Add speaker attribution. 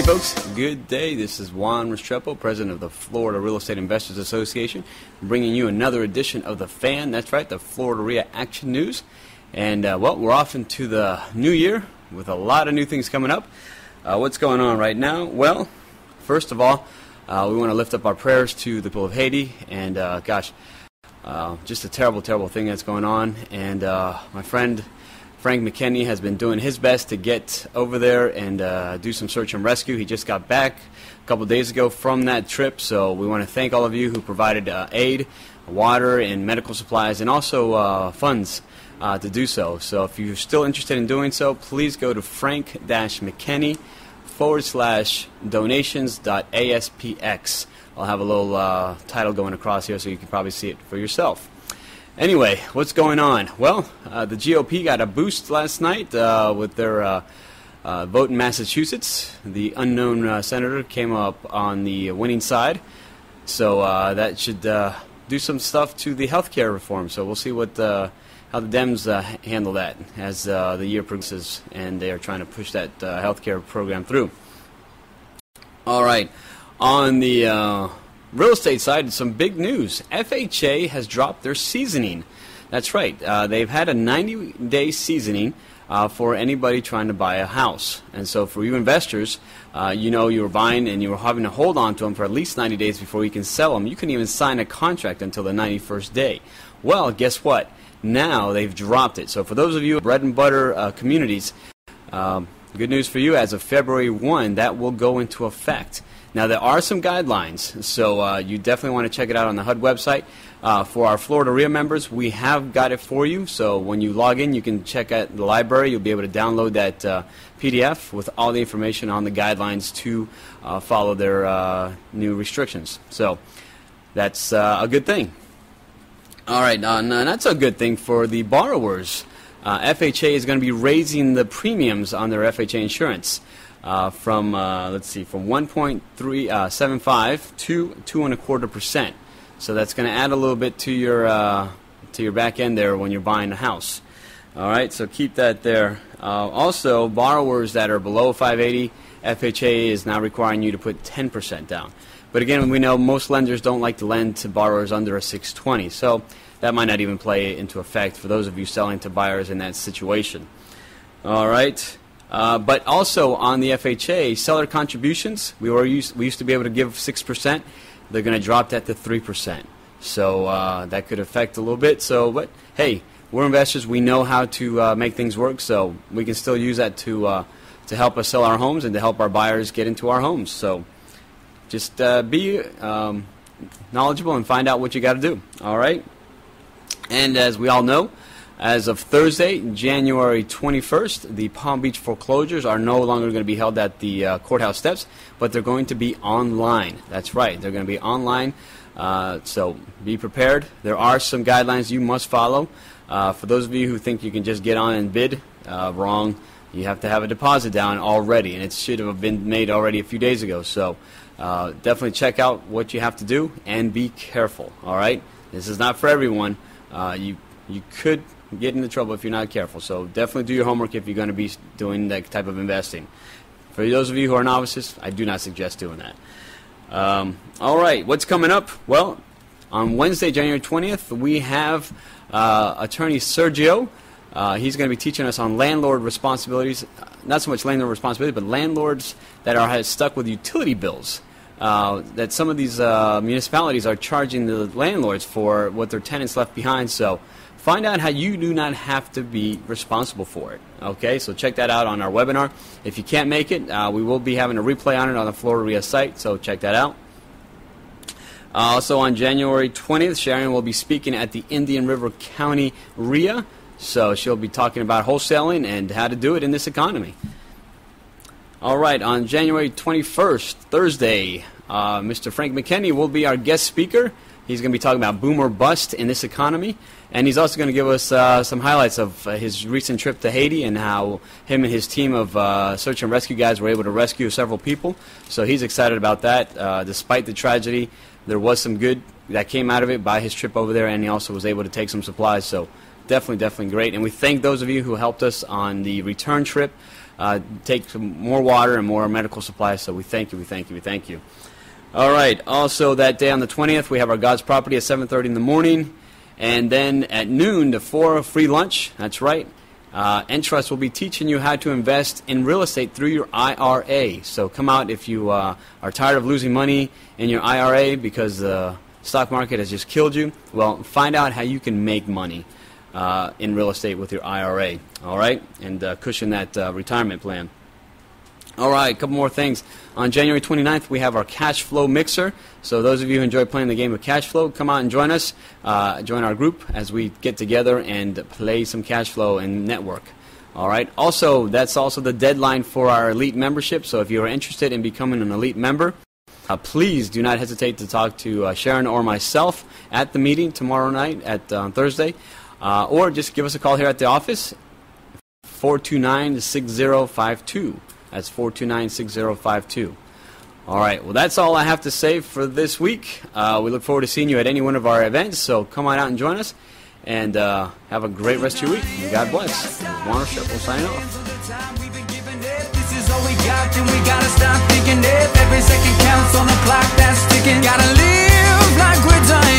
Speaker 1: folks, good day. This is Juan Restrepo, president of the Florida Real Estate Investors Association, bringing you another edition of The Fan. That's right, the FLREIA Action News. And, well, we're off into the new year with a lot of new things coming up. What's going on right now? Well, first of all, we want to lift up our prayers to the people of Haiti. And, just a terrible, terrible thing that's going on. And my friend Frank McKinney has been doing his best to get over there and do some search and rescue. He just got back a couple days ago from that trip, so we want to thank all of you who provided aid, water, and medical supplies, and also funds to do so. So if you're still interested in doing so, please go to frank-mckinney/donations.aspx. I'll have a little title going across here so you can probably see it for yourself. Anyway, what's going on? Well, the GOP got a boost last night with their vote in Massachusetts. The unknown senator came up on the winning side, so that should do some stuff to the health care reform. So we'll see what how the Dems handle that as the year progresses, and they are trying to push that health care program through. All right, on the real estate side, some big news. FHA has dropped their seasoning. That's right. They've had a 90-day seasoning for anybody trying to buy a house. And so for you investors, you know you were buying and you were having to hold on to them for at least 90 days before you can sell them. You couldn't even sign a contract until the 91st day. Well, guess what? Now they've dropped it. So for those of you bread and butter communities, good news for you. As of February 1, that will go into effect. Now, there are some guidelines, so you definitely want to check it out on the HUD website. For our FLREIA members, we have got it for you, so when you log in, you can check out the library. You'll be able to download that PDF with all the information on the guidelines to follow their new restrictions. So that's a good thing. All right, that's a good thing for the borrowers. FHA is going to be raising the premiums on their FHA insurance. From 1.375 to 2.25%. So that's going to add a little bit to your back end there when you're buying a house. All right, so keep that there. Also, borrowers that are below 580, FHA is now requiring you to put 10% down. But again, we know most lenders don't like to lend to borrowers under a 620, so that might not even play into effect for those of you selling to buyers in that situation. All right. But also on the FHA, seller contributions, we used to be able to give 6%. They're going to drop that to 3%. So that could affect a little bit. So, but hey, we're investors. We know how to make things work. So we can still use that to help us sell our homes and to help our buyers get into our homes. So just be knowledgeable and find out what you got to do. All right. And as we all know, as of Thursday, January 21st, the Palm Beach foreclosures are no longer going to be held at the courthouse steps, but they're going to be online. That's right, they're going to be online, so be prepared. There are some guidelines you must follow. For those of you who think you can just get on and bid, wrong. You have to have a deposit down already, and it should have been made already a few days ago. So definitely check out what you have to do and be careful, all right? This is not for everyone. You could get into trouble if you're not careful. So definitely do your homework if you're going to be doing that type of investing. For those of you who are novices, I do not suggest doing that. All right, what's coming up? Well, on Wednesday, January 20th, we have attorney Sergio. He's going to be teaching us on landlord responsibilities, not so much landlord responsibility, but landlords that are stuck with utility bills. That some of these municipalities are charging the landlords for what their tenants left behind. So find out how you do not have to be responsible for it. Okay, so check that out on our webinar. If you can't make it, we will be having a replay on it on the FLREIA site, so check that out. Also on January 20th, Sharon will be speaking at the Indian River County REIA. So she'll be talking about wholesaling and how to do it in this economy. All right, on January 21st, Thursday, Mr. Frank McKinney will be our guest speaker. He's going to be talking about boom or bust in this economy. And he's also going to give us some highlights of his recent trip to Haiti and how him and his team of search and rescue guys were able to rescue several people. So he's excited about that. Despite the tragedy, there was some good that came out of it by his trip over there, and he also was able to take some supplies. So definitely great. And we thank those of you who helped us on the return trip. Take some more water and more medical supplies. So we thank you. All right. Also, that day on the 20th, we have our God's Property at 7:30 in the morning. And then at noon to 4, free lunch. That's right. Entrust will be teaching you how to invest in real estate through your IRA. So come out if you are tired of losing money in your IRA because the stock market has just killed you. Well, find out how you can make money in real estate with your IRA. All right? And cushion that retirement plan. All right, a couple more things. On January 29th, we have our cash flow mixer. So those of you who enjoy playing the game of cash flow, come out and join us. Join our group as we get together and play some cash flow and network. All right. Also, that's also the deadline for our elite membership. So if you are interested in becoming an elite member, please do not hesitate to talk to Sharon or myself at the meeting tomorrow night at Thursday. Or just give us a call here at the office, 429-6052. That's 429-6052. All right. Well, that's all I have to say for this week. We look forward to seeing you at any one of our events. So come on out and join us. And have a great rest of your week. And God bless. Warner Shep will sign off.
Speaker 2: This is all we got, and we gotta stop thinking if every second counts on the clock that's ticking. Gotta live like we're dying.